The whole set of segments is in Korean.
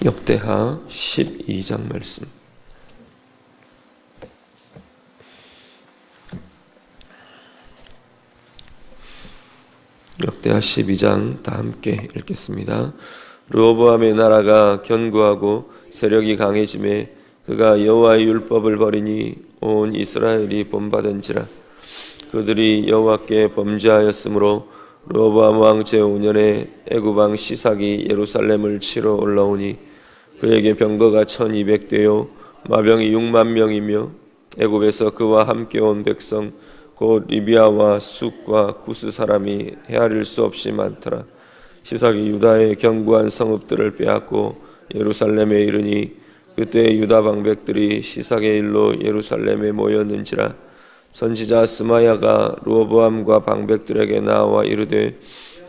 역대하 12장 말씀. 역대하 12장 다 함께 읽겠습니다. 르호보암의 나라가 견고하고 세력이 강해짐에 그가 여호와의 율법을 버리니 온 이스라엘이 본받은지라. 그들이 여호와께 범죄하였으므로 르호보암 왕 제5년에 애굽 왕 시삭이 예루살렘을 치러 올라오니 그에게 병거가 1200대요 마병이 6만 명이며 애굽에서 그와 함께 온 백성 곧 리비아와 숫과 구스 사람이 헤아릴 수 없이 많더라. 시삭이 유다의 견고한 성읍들을 빼앗고 예루살렘에 이르니 그때 유다 방백들이 시삭의 일로 예루살렘에 모였는지라. 선지자 스마야가 르호보암과 방백들에게 나와 이르되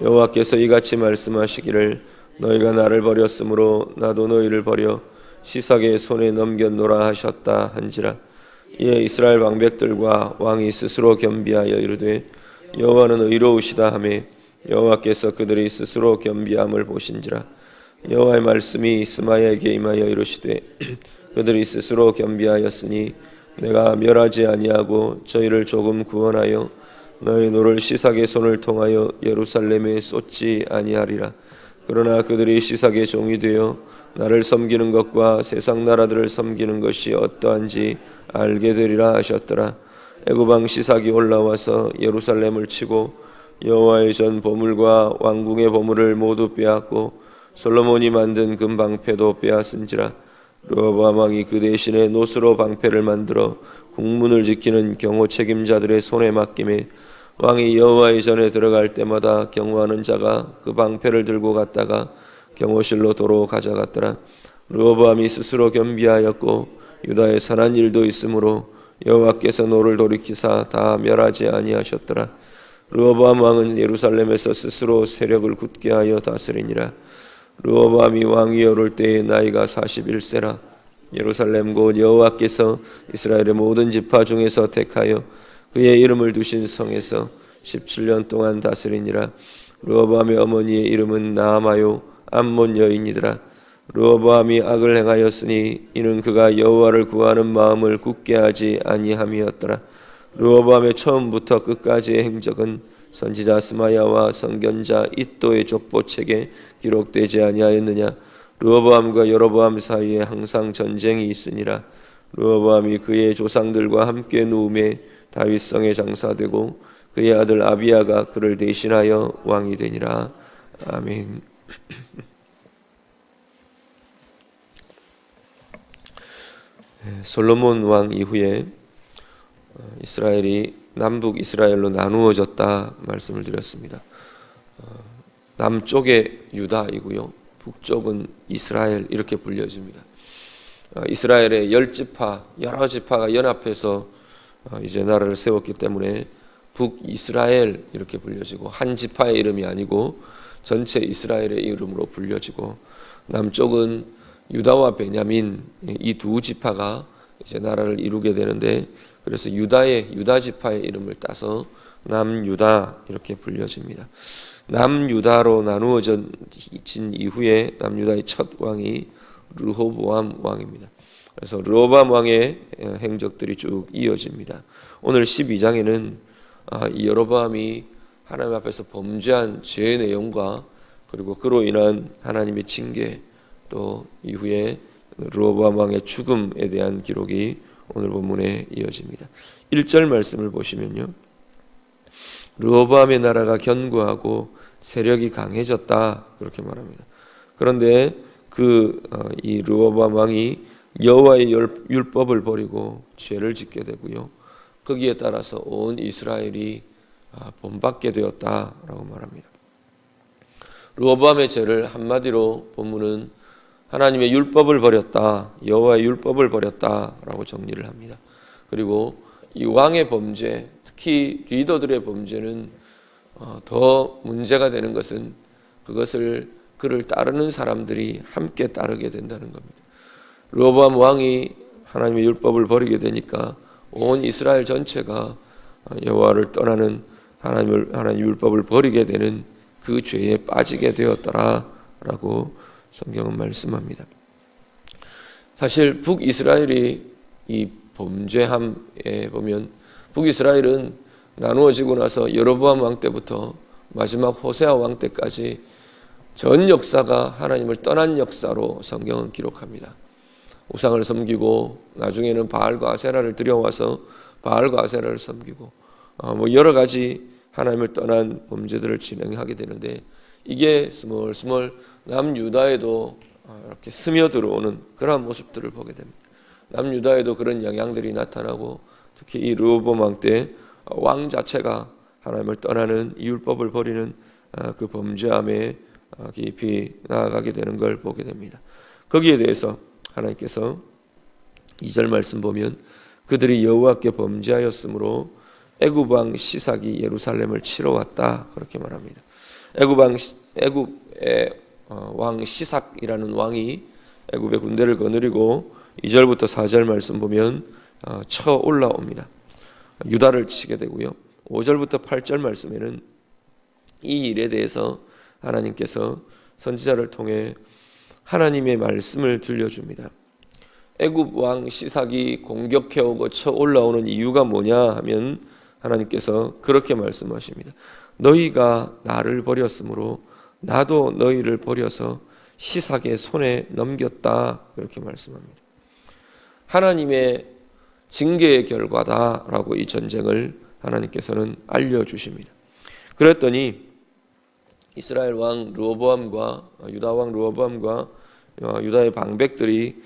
여호와께서 이같이 말씀하시기를 너희가 나를 버렸으므로 나도 너희를 버려 시삭의 손에 넘겼노라 하셨다 한지라. 이에 이스라엘 방백들과 왕이 스스로 겸비하여 이르되 여호와는 의로우시다 하매 여호와께서 그들이 스스로 겸비함을 보신지라. 여호와의 말씀이 스마야에게 임하여 이르시되 그들이 스스로 겸비하였으니 내가 멸하지 아니하고 저희를 조금 구원하여 너희 노를 시삭의 손을 통하여 예루살렘에 쏟지 아니하리라. 그러나 그들이 시삭의 종이 되어 나를 섬기는 것과 세상 나라들을 섬기는 것이 어떠한지 알게 되리라 하셨더라. 애굽 왕 시삭이 올라와서 예루살렘을 치고 여호와의 전 보물과 왕궁의 보물을 모두 빼앗고 솔로몬이 만든 금방패도 빼앗은지라. 르호보암 왕이 그 대신에 노스로 방패를 만들어 국문을 지키는 경호 책임자들의 손에 맡김에 왕이 여호와의 전에 들어갈 때마다 경호하는 자가 그 방패를 들고 갔다가 경호실로 도로 가져갔더라. 르호보암이 스스로 겸비하였고 유다에 선한 일도 있으므로 여호와께서 노를 돌이키사 다 멸하지 아니하셨더라. 르호보암 왕은 예루살렘에서 스스로 세력을 굳게 하여 다스리니라. 르호보암이 왕위에 오를 때의 나이가 41세라. 예루살렘 곧 여호와께서 이스라엘의 모든 지파 중에서 택하여 그의 이름을 두신 성에서 17년 동안 다스리니라. 르호보암의 어머니의 이름은 나아마요 암몬 여인이더라. 르호보암이 악을 행하였으니 이는 그가 여호와를 구하는 마음을 굳게 하지 아니함이었더라. 르호보암의 처음부터 끝까지의 행적은 선지자 스마야와 선견자 잇도의 족보책에 기록되지 아니하였느냐. 르호보암과 여로보암 사이에 항상 전쟁이 있으니라. 르호보암이 그의 조상들과 함께 누움에 다윗성에 장사되고 그의 아들 아비야가 그를 대신하여 왕이 되니라. 아멘. 솔로몬 왕 이후에 이스라엘이 남북 이스라엘로 나누어졌다 말씀을 드렸습니다. 남쪽에 유다이고요, 북쪽은 이스라엘 이렇게 불려집니다. 이스라엘의 10지파, 여러 지파가 연합해서 이제 나라를 세웠기 때문에 북이스라엘 이렇게 불려지고 한 지파의 이름이 아니고 전체 이스라엘의 이름으로 불려지고 남쪽은 유다와 베냐민 이 두 지파가 이제 나라를 이루게 되는데 그래서 유다 지파의 이름을 따서 남유다 이렇게 불려집니다. 남유다로 나누어진 이후에 남유다의 첫 왕이 르호보암 왕입니다. 그래서 르호보암 왕의 행적들이 쭉 이어집니다. 오늘 12장에는 이 여로보암이 하나님 앞에서 범죄한 죄의 내용과 그리고 그로 인한 하나님의 징계 또 이후에 르호보암 왕의 죽음에 대한 기록이 오늘 본문에 이어집니다. 1절 말씀을 보시면요, 르호보암의 나라가 견고하고 세력이 강해졌다 그렇게 말합니다. 그런데 이 르호보암 왕이 여호와의 율법을 버리고 죄를 짓게 되고요, 거기에 따라서 온 이스라엘이 본받게 되었다라고 말합니다. 르호보암의 죄를 한마디로 본문은 하나님의 율법을 버렸다, 여호와의 율법을 버렸다라고 정리를 합니다. 그리고 이 왕의 범죄, 특히 리더들의 범죄는 더 문제가 되는 것은 그를 따르는 사람들이 함께 따르게 된다는 겁니다. 르호보암 왕이 하나님의 율법을 버리게 되니까 온 이스라엘 전체가 여호와를 떠나는 하나님의 율법을 버리게 되는 그 죄에 빠지게 되었더라 라고 성경은 말씀합니다. 사실 북이스라엘이 이 범죄함에 보면 북이스라엘은 나누어지고 나서 여로보암 왕 때부터 마지막 호세아 왕 때까지 전 역사가 하나님을 떠난 역사로 성경은 기록합니다. 우상을 섬기고 나중에는 바알과 아세라를 들여와서 바알과 아세라를 섬기고 여러 가지 하나님을 떠난 범죄들을 진행하게 되는데, 이게 스멀스멀 남유다에도 이렇게 스며들어오는 그러한 모습들을 보게 됩니다. 남유다에도 그런 영향들이 나타나고, 특히 이 르호보암 왕 때 왕 자체가 하나님을 떠나는 율법을 버리는 그 범죄함에 깊이 나아가게 되는 걸 보게 됩니다. 거기에 대해서 하나님께서 2절 말씀 보면 그들이 여호와께 범죄하였으므로 애굽 왕 시삭이 예루살렘을 치러 왔다, 그렇게 말합니다. 애굽의 왕 시삭이라는 왕이 애굽의 군대를 거느리고 2절부터 4절 말씀 보면 쳐 올라옵니다. 유다를 치게 되고요. 5절부터 8절 말씀에는 이 일에 대해서 하나님께서 선지자를 통해 하나님의 말씀을 들려줍니다. 애굽 왕 시삭이 공격해오고 쳐 올라오는 이유가 뭐냐 하면 하나님께서 그렇게 말씀하십니다. 너희가 나를 버렸으므로 나도 너희를 버려서 시삭의 손에 넘겼다, 그렇게 말씀합니다. 하나님의 징계의 결과다라고 이 전쟁을 하나님께서는 알려주십니다. 그랬더니 이스라엘 왕 르호보암과 유다 왕 르호보암과 유다의 방백들이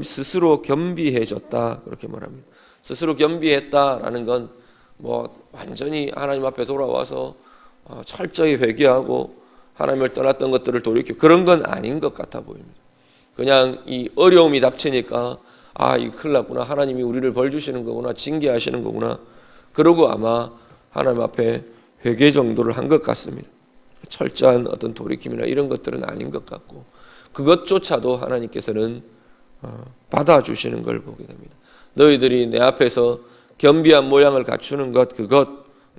스스로 겸비해졌다, 그렇게 말합니다. 스스로 겸비했다라는 건 완전히 하나님 앞에 돌아와서 철저히 회개하고 하나님을 떠났던 것들을 돌이키고 그런 건 아닌 것 같아 보입니다. 그냥 이 어려움이 닥치니까 이거 큰일 났구나, 하나님이 우리를 벌 주시는 거구나, 징계하시는 거구나, 그러고 아마 하나님 앞에 회개 정도를 한 것 같습니다. 철저한 어떤 돌이킴이나 이런 것들은 아닌 것 같고, 그것조차도 하나님께서는 받아주시는 걸 보게 됩니다. 너희들이 내 앞에서 겸비한 모양을 갖추는 것, 그것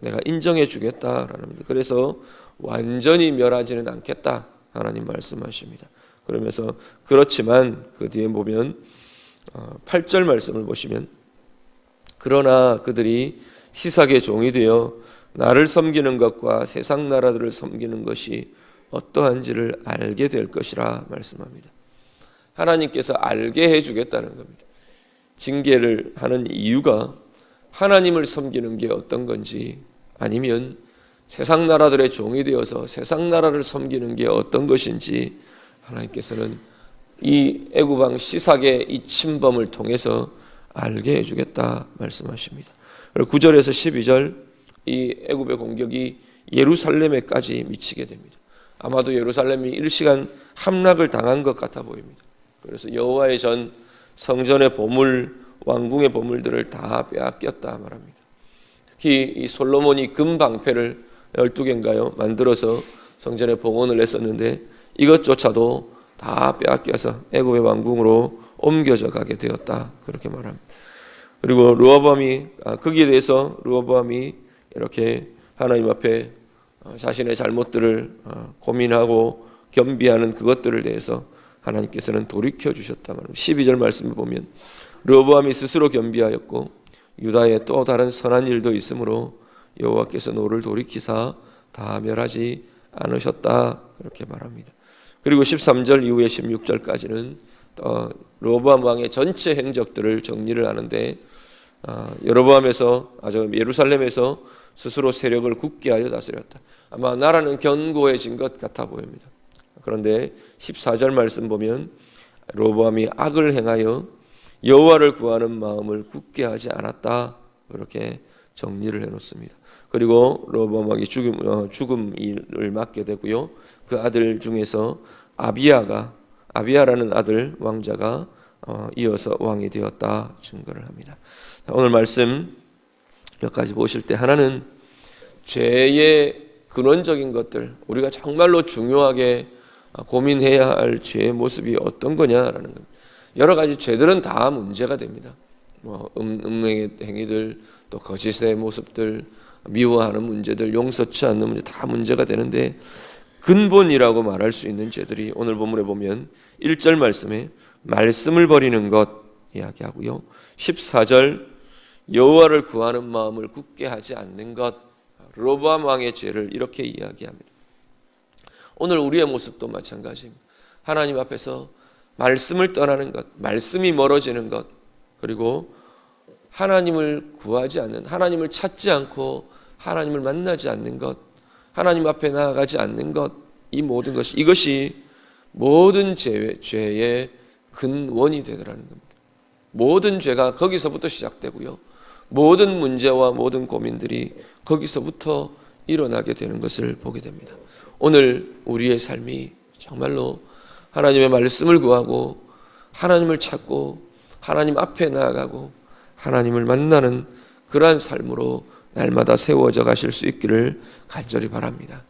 내가 인정해 주겠다라는 겁니다. 그래서 완전히 멸하지는 않겠다, 하나님 말씀하십니다. 그러면서 그렇지만 그 뒤에 보면 8절 말씀을 보시면 그러나 그들이 시삭의 종이 되어 나를 섬기는 것과 세상 나라들을 섬기는 것이 어떠한지를 알게 될 것이라 말씀합니다. 하나님께서 알게 해주겠다는 겁니다. 징계를 하는 이유가 하나님을 섬기는 게 어떤 건지, 아니면 세상 나라들의 종이 되어서 세상 나라를 섬기는 게 어떤 것인지 하나님께서는 이 애굽 왕 시삭의 이 침범을 통해서 알게 해주겠다 말씀하십니다. 그리고 9절에서 12절 이 애굽의 공격이 예루살렘에까지 미치게 됩니다. 아마도 예루살렘이 일시간 함락을 당한 것 같아 보입니다. 그래서 여호와의 전 성전의 보물, 왕궁의 보물들을 다 빼앗겼다 말합니다. 특히 이 솔로몬이 금 방패를 12개인가요 만들어서 성전에 봉헌을 했었는데 이것조차도 다 빼앗겨서 애굽의 왕궁으로 옮겨져 가게 되었다, 그렇게 말합니다. 그리고 르호보암이 거기에 대해서 르호보암이 이렇게 하나님 앞에 자신의 잘못들을 고민하고 겸비하는 그것들을 대해서 하나님께서는 돌이켜 주셨다 말입니다. 12절 말씀을 보면 르호보암이 스스로 겸비하였고 유다에 또 다른 선한 일도 있으므로 여호와께서 노를 돌이키사 다 멸하지 않으셨다, 그렇게 말합니다. 그리고 13절 이후에 16절까지는 르호보암 왕의 전체 행적들을 정리를 하는데 예루살렘에서 스스로 세력을 굳게 하여 다스렸다. 아마 나라는 견고해진 것 같아 보입니다. 그런데 14절 말씀 보면 르호보암이 악을 행하여 여호와를 구하는 마음을 굳게 하지 않았다, 그렇게 정리를 해놓습니다. 그리고 르호보암 왕이 죽음을 맞게 되고요. 그 아들 중에서 아비야라는 아들 왕자가 이어서 왕이 되었다 증거를 합니다. 오늘 말씀 몇 가지 보실 때 하나는 죄의 근원적인 것들, 우리가 정말로 중요하게 고민해야 할 죄의 모습이 어떤 거냐라는 겁니다. 여러 가지 죄들은 다 문제가 됩니다. 음행의 행위들, 또 거짓의 모습들, 미워하는 문제들, 용서치 않는 문제 다 문제가 되는데 근본이라고 말할 수 있는 죄들이 오늘 본문에 보면 1절 말씀에 말씀을 버리는 것 이야기하고요. 14절 여호와를 구하는 마음을 굳게 하지 않는 것, 르호보암 왕의 죄를 이렇게 이야기합니다. 오늘 우리의 모습도 마찬가지입니다. 하나님 앞에서 말씀을 떠나는 것, 말씀이 멀어지는 것, 그리고 하나님을 구하지 않는, 하나님을 찾지 않고 하나님을 만나지 않는 것, 하나님 앞에 나아가지 않는 것, 이 모든 것이, 이것이 모든 죄의 근원이 되더라는 겁니다. 모든 죄가 거기서부터 시작되고요, 모든 문제와 모든 고민들이 거기서부터 일어나게 되는 것을 보게 됩니다. 오늘 우리의 삶이 정말로 하나님의 말씀을 구하고 하나님을 찾고 하나님 앞에 나아가고 하나님을 만나는 그러한 삶으로 날마다 세워져 가실 수 있기를 간절히 바랍니다.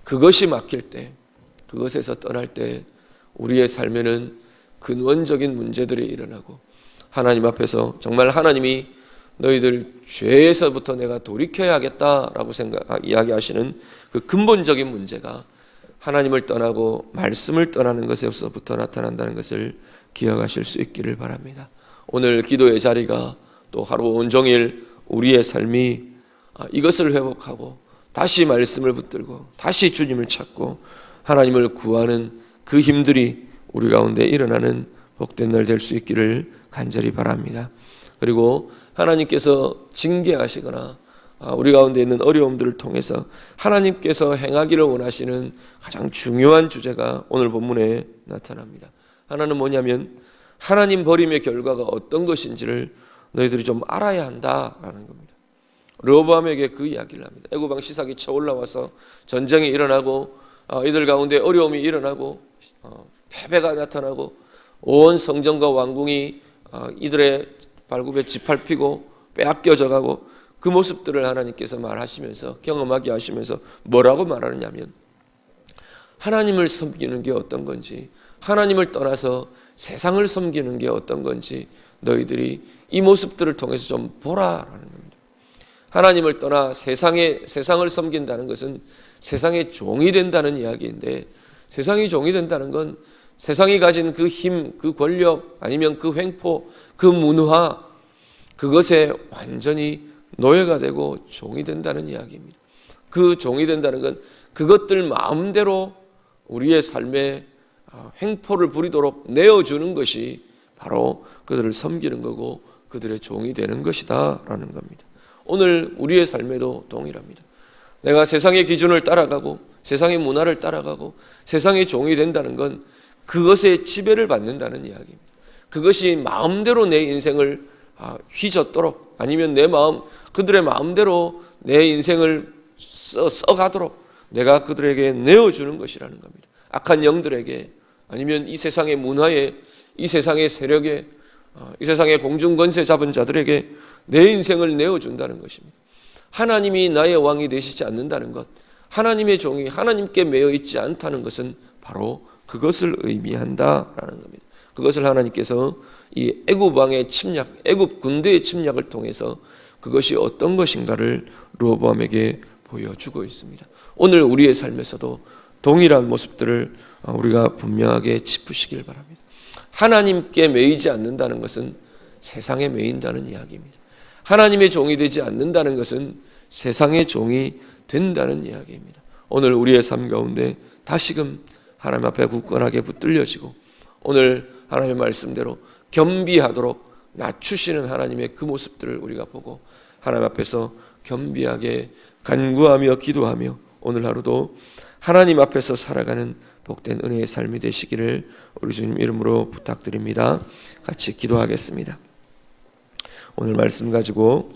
그것이 막힐 때, 그것에서 떠날 때 우리의 삶에는 근원적인 문제들이 일어나고 하나님 앞에서 정말 하나님이 너희들 죄에서부터 내가 돌이켜야겠다라고 이야기하시는 그 근본적인 문제가 하나님을 떠나고 말씀을 떠나는 것에서부터 나타난다는 것을 기억하실 수 있기를 바랍니다. 오늘 기도의 자리가 또 하루 온종일 우리의 삶이 이것을 회복하고 다시 말씀을 붙들고 다시 주님을 찾고 하나님을 구하는 그 힘들이 우리 가운데 일어나는 복된 날 될 수 있기를 간절히 바랍니다. 그리고 하나님께서 징계하시거나 우리 가운데 있는 어려움들을 통해서 하나님께서 행하기를 원하시는 가장 중요한 주제가 오늘 본문에 나타납니다. 하나는 뭐냐면 하나님 버림의 결과가 어떤 것인지를 너희들이 좀 알아야 한다라는 겁니다. 르호보암에게 그 이야기를 합니다. 애굽 왕 시삭이 쳐올라와서 전쟁이 일어나고 이들 가운데 어려움이 일어나고 패배가 나타나고 온 성전과 왕궁이 이들의 발굽에 짓밟히고 빼앗겨져 가고 그 모습들을 하나님께서 말하시면서 경험하게 하시면서 뭐라고 말하느냐면 하나님을 섬기는 게 어떤 건지, 하나님을 떠나서 세상을 섬기는 게 어떤 건지 너희들이 이 모습들을 통해서 좀 보라라는 겁니다. 하나님을 떠나 세상을 섬긴다는 것은 세상의 종이 된다는 이야기인데, 세상의 종이 된다는 건 세상이 가진 그 힘, 그 권력, 아니면 그 횡포, 그 문화, 그것에 완전히 노예가 되고 종이 된다는 이야기입니다. 그 종이 된다는 건 그것들 마음대로 우리의 삶에 횡포를 부리도록 내어주는 것이 바로 그들을 섬기는 거고 그들의 종이 되는 것이다 라는 겁니다. 오늘 우리의 삶에도 동일합니다. 내가 세상의 기준을 따라가고 세상의 문화를 따라가고 세상의 종이 된다는 건 그것에 지배를 받는다는 이야기입니다. 그것이 마음대로 내 인생을 휘젓도록, 아니면 그들의 마음대로 내 인생을 써가도록 내가 그들에게 내어주는 것이라는 겁니다. 악한 영들에게, 아니면 이 세상의 문화에, 이 세상의 세력에, 이 세상의 공중권세 잡은 자들에게 내 인생을 내어준다는 것입니다. 하나님이 나의 왕이 되시지 않는다는 것, 하나님의 종이 하나님께 매여 있지 않다는 것은 바로 그것을 의미한다라는 겁니다. 그것을 하나님께서 이 애굽 왕의 침략, 애굽 군대의 침략을 통해서 그것이 어떤 것인가를 르호보암에게 보여주고 있습니다. 오늘 우리의 삶에서도 동일한 모습들을 우리가 분명하게 짚으시길 바랍니다. 하나님께 매이지 않는다는 것은 세상에 매인다는 이야기입니다. 하나님의 종이 되지 않는다는 것은 세상의 종이 된다는 이야기입니다. 오늘 우리의 삶 가운데 다시금 하나님 앞에 굳건하게 붙들려지고 오늘 하나님의 말씀대로 겸비하도록 낮추시는 하나님의 그 모습들을 우리가 보고 하나님 앞에서 겸비하게 간구하며 기도하며 오늘 하루도 하나님 앞에서 살아가는 복된 은혜의 삶이 되시기를 우리 주님 이름으로 부탁드립니다. 같이 기도하겠습니다. 오늘 말씀 가지고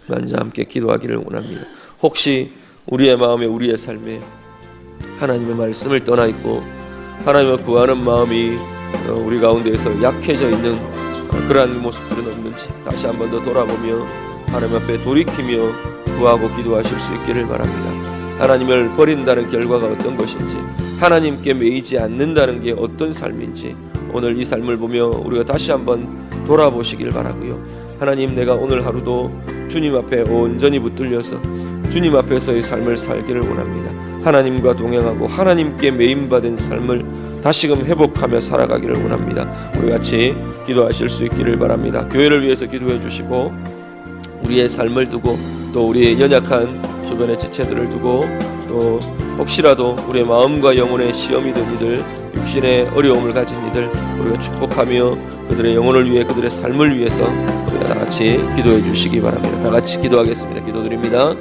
먼저 함께 기도하기를 원합니다. 혹시 우리의 마음에, 우리의 삶에 하나님의 말씀을 떠나 있고 하나님을 구하는 마음이 우리 가운데에서 약해져 있는 그러한 모습들은 없는지 다시 한 번 더 돌아보며 하나님 앞에 돌이키며 구하고 기도하실 수 있기를 바랍니다. 하나님을 버린다는 결과가 어떤 것인지, 하나님께 매이지 않는다는 게 어떤 삶인지 오늘 이 삶을 보며 우리가 다시 한번 돌아보시길 바라고요. 하나님, 내가 오늘 하루도 주님 앞에 온전히 붙들려서 주님 앞에서의 삶을 살기를 원합니다. 하나님과 동행하고 하나님께 메인받은 삶을 다시금 회복하며 살아가기를 원합니다. 우리 같이 기도하실 수 있기를 바랍니다. 교회를 위해서 기도해 주시고 우리의 삶을 두고 또 우리의 연약한 주변의 지체들을 두고 또 혹시라도 우리의 마음과 영혼의 시험이 된 이들, 육신의 어려움을 가진 이들 우리가 축복하며 그들의 영혼을 위해 그들의 삶을 위해서 우리가 다 같이 기도해 주시기 바랍니다. 다 같이 기도하겠습니다. 기도드립니다.